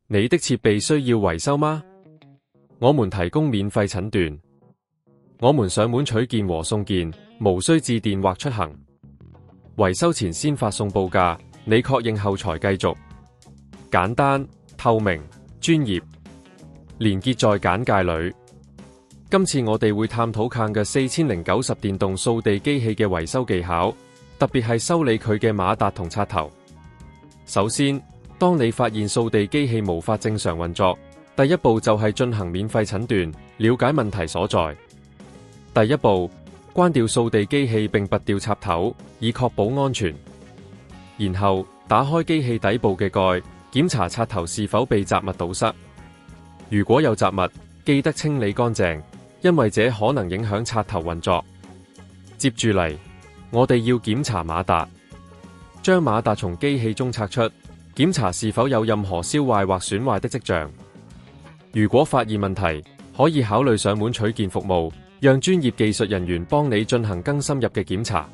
你的設備需要維修嗎？我們提供免費診斷，我們上門取件和送件，無需致電或出行。維修前先發送報價，你確認後才繼續。簡單、透明、專業，連結在簡介裏。今次我哋會探討Conga4090電動掃地機器嘅維修技巧，特別係修理佢嘅馬達同插頭。首先，當你發現掃地機器無法正常運作，第一步就係進行免費診斷，了解問題所在。第一步，關掉掃地機器並拔掉插頭，以確保安全。然後，打開機器底部嘅蓋，檢查插頭是否被雜物堵塞。如果有雜物，記得清理乾淨，因為這可能影響插頭運作。接住嚟，我哋要檢查馬達，將馬達從機器中拆出，檢查是否有任何燒壞或損壞的跡象。如果發現問題，可以考慮上門取件服務，讓專業技術人員幫你進行更深入嘅檢查。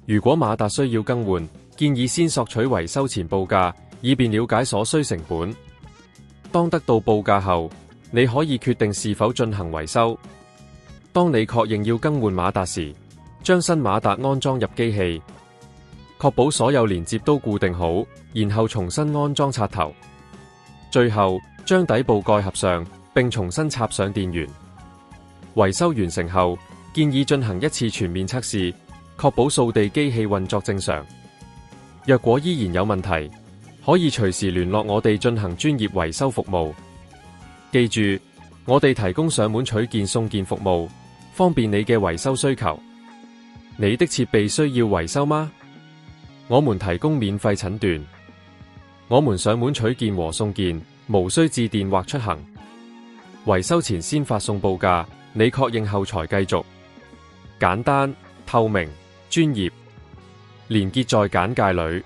如果馬達需要更換，建議先索取維修前報價，以便了解所需成本。當得到報價後，你可以決定是否進行維修。當你確認要更換馬達時，將新馬達安裝入機器，確保所有連接都固定好，然後重新安裝插頭。最後，將底部蓋合上，並重新插上電源。維修完成後，建議進行一次全面測試，確保掃地機器運作正常。若果依然有問題，可以隨時聯絡我哋進行專業維修服務。記住，我哋提供上門取件送件服務，方便你嘅維修需求。你的設備需要維修嗎？我們提供免費診斷，我們上門取件和送件，無需致電或出行。維修前先發送報價，你確認後才繼續。簡單、透明、專業，連結在簡介裏。